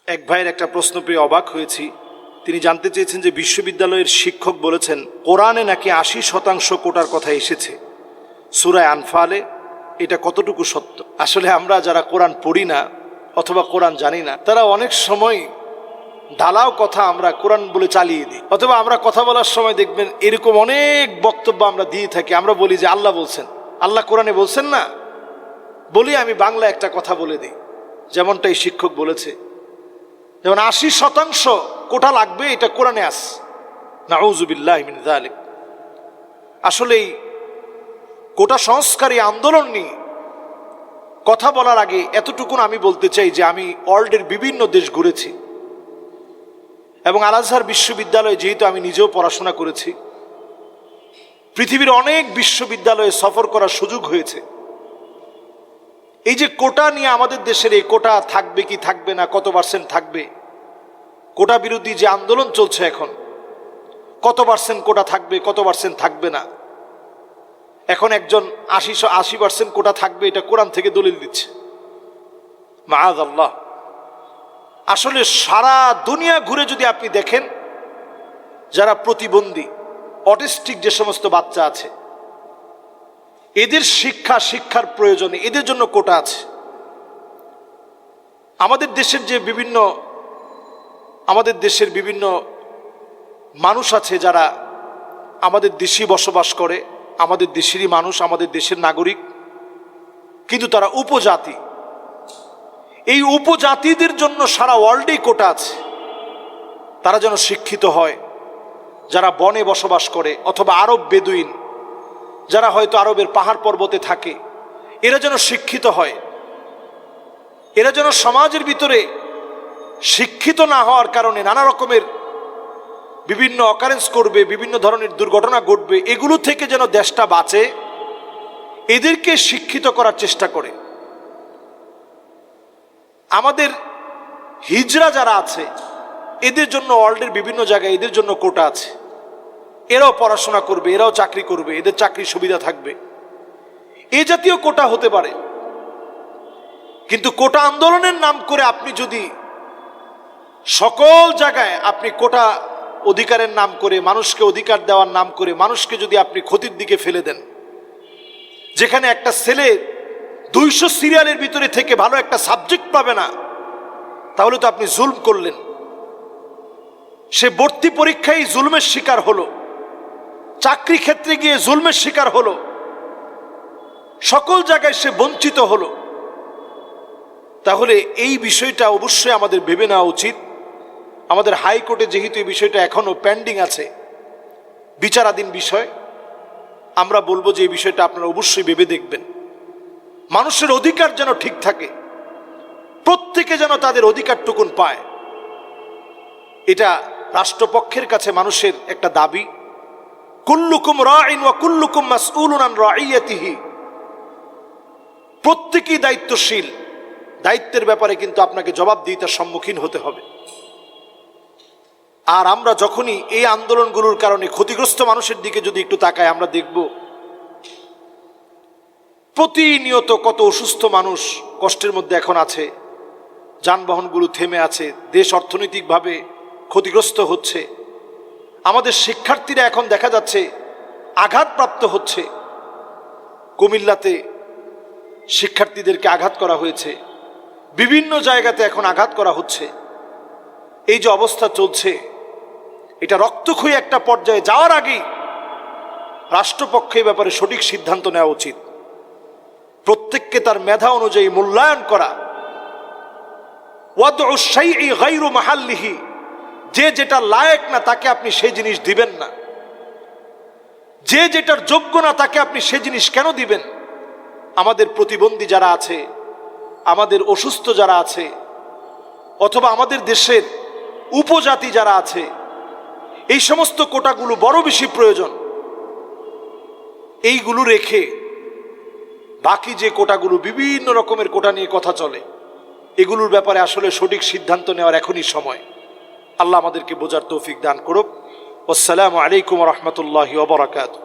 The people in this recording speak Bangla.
এক ভাইয়ের একটা প্রশ্ন পেয়ে অবাক হয়েছি। তিনি জানতে চেয়েছেন যে বিশ্ববিদ্যালয়ের শিক্ষক বলেছেন কোরআনে নাকি ৮০% কোটার কথা এসেছে সূরা আনফালে, এটা কতটুকু সত্য? আসলে আমরা যারা কোরআন পড়ি না অথবা কোরআন জানি না, তারা অনেক সময় ঢালাও কথা আমরা কোরআন বলে চালিয়ে দিই, অথবা আমরা কথা বলার সময় দেখবেন এরকম অনেক বক্তব্য আমরা দিয়ে থাকি। আমরা বলি যে আল্লাহ বলছেন, আল্লাহ কোরআনে বলছেন না, বলি আমি বাংলা একটা কথা বলে দিই, যেমনটা এই শিক্ষক বলেছে, যেমন ৮০% কোটা লাগবে, এটা কোরআনে আছে। নাউযুবিল্লাহি মিন যালিক। আসলে এই কোটা সংস্কারী আন্দোলন নিয়ে কথা বলার আগে এতটুকু আমি বলতে চাই যে আমি ওয়ার্ল্ডের বিভিন্ন দেশ ঘুরেছি এবং আল আজহার বিশ্ববিদ্যালয়ে যেহেতু আমি নিজেও পড়াশোনা করেছি, পৃথিবীর অনেক বিশ্ববিদ্যালয়ে সফর করার সুযোগ হয়েছে। এই যে কোটা নিয়ে আমাদের দেশের এই কোটা থাকবে কি থাকবে না, কত % থাকবে, কোটা বিরোধী যে আন্দোলন চলছে এখন, কত % কোটা থাকবে, কত % থাকবে না, এখন একজন ৮০% কোটা থাকবে এটা কোরআন থেকে দলিল দিচ্ছে। মাআযাল্লাহ। আসলে সারা দুনিয়া ঘুরে যদি আপনি দেখেন, যারা প্রতিবন্ধী অটিস্টিক যে সমস্ত বাচ্চা আছে, এদের শিক্ষার প্রয়োজনে এদের জন্য কোটা আছে। আমাদের দেশের বিভিন্ন মানুষ আছে যারা আমাদের দেশে বসবাস করে, আমাদের দেশেরই মানুষ, আমাদের দেশের নাগরিক, কিন্তু তারা উপজাতি। এই উপজাতিদের জন্য সারা ওয়ার্ল্ডেই কোটা আছে। তারা যেন শিক্ষিত হয়, যারা বনে বসবাস করে অথবা আরব বেদুইন যারা হয়তো আরবের পাহাড় পর্বতে থাকে, এরা যেন শিক্ষিত হয়। এরা যেন সমাজের ভিতরে শিক্ষিত না হওয়ার কারণে নানা রকমের বিভিন্ন অকারেন্স করবে, বিভিন্ন ধরনের দুর্ঘটনা ঘটবে, এগুলো থেকে যেন দেশটা বাঁচে, এদেরকে শিক্ষিত করার চেষ্টা করে। আমাদের হিজড়া যারা আছে, এদের জন্য ওয়ার্ল্ডের বিভিন্ন জায়গায় এদের জন্য কোটা আছে। এরাও পড়াশোনা করবে, এরাও চাকরি করবে, এদের চাকরির সুবিধা থাকবে, এ জাতীয় কোটা হতে পারে। কিন্তু কোটা আন্দোলনের নাম করে আপনি যদি সকল জায়গায় আপনি কোটা অধিকারের নাম করে, মানুষকে অধিকার দেওয়ার নাম করে মানুষকে যদি আপনি ক্ষতির দিকে ফেলে দেন, যেখানে একটা ছেলে 200 সিরিয়ালের ভিতরে থেকে ভালো একটা সাবজেক্ট পাবে না, তাহলে তো আপনি জুলম করলেন। সে ভর্তি পরীক্ষায় জুলমের শিকার হলো, চাকরি ক্ষেত্রে গিয়ে জুলমের শিকার হলো, সকল জায়গায় সে বঞ্চিত হলো। তাহলে এই বিষয়টা অবশ্যই আমাদের ভেবে নেওয়া উচিত। আমাদের হাইকোর্টে যেহেতু এই বিষয়টা এখনো পেন্ডিং আছে, বিচারাধীন বিষয়, আমরা বলবো যে এই বিষয়টা আপনারা অবশ্যই ভেবে দেখবেন। মানুষের অধিকার যেন ঠিক থাকে, প্রত্যেকে যেন তাদের অধিকারটুকুন পায়, এটা রাষ্ট্রপক্ষের কাছে মানুষের একটা দাবি। কুল্লুকুম রাইন ওয়া কুল্লুকুম মাসউলুন আন রাইয়াতিহি। প্রত্যেকেই দায়িত্বশীল, দায়িত্বের ব্যাপারে কিন্তু আপনাকে জবাবদিহিতার সম্মুখীন হতে হবে। আর আমরা যখনই এই আন্দোলনগুলোর কারণে ক্ষতিগ্রস্ত মানুষের দিকে যদি একটু তাকাই, আমরা দেখব প্রতিনিয়ত কত অসুস্থ মানুষ কষ্টের মধ্যে এখন আছে, যানবাহনগুলো থেমে আছে, দেশ অর্থনৈতিকভাবে ক্ষতিগ্রস্ত হচ্ছে, আমাদের শিক্ষার্থীরা এখন দেখা যাচ্ছে আঘাতপ্রাপ্ত হচ্ছে। কুমিল্লাতে শিক্ষার্থীদেরকে আঘাত করা হয়েছে, বিভিন্ন জায়গাতে এখন আঘাত করা হচ্ছে। এই যে অবস্থা চলছে, এটা রক্তক্ষয়ী একটা পর্যায়ে যাওয়ার আগেই রাষ্ট্রপক্ষের ব্যাপারে সঠিক সিদ্ধান্ত নেওয়া উচিত। প্রত্যেককে তার মেধা অনুযায়ী মূল্যায়ন করা। ওয়াদউ শাইই গায়রু মাহাল্লিহি, যে যেটা লায়েক না তাকে আপনি সেই জিনিস দিবেন না, যে যেটার যোগ্য না তাকে আপনি সেই জিনিস কেন দিবেন? আমাদের প্রতিবন্ধী যারা আছে, আমাদের অসুস্থ যারা আছে, অথবা আমাদের দেশের উপজাতি যারা আছে, এই সমস্ত কোটাগুলো বড় বেশি প্রয়োজন। এইগুলো রেখে বাকি যে কোটাগুলো, বিভিন্ন রকমের কোটা নিয়ে কথা চলে, এগুলোর ব্যাপারে আসলে সঠিক সিদ্ধান্ত নেওয়ার এখনই সময়। আল্লাহ আমাদেরকে বোঝার তৌফিক দান করুক। আসসালামু আলাইকুম ওয়া রাহমাতুল্লাহি ওয়া বারাকাতুহু।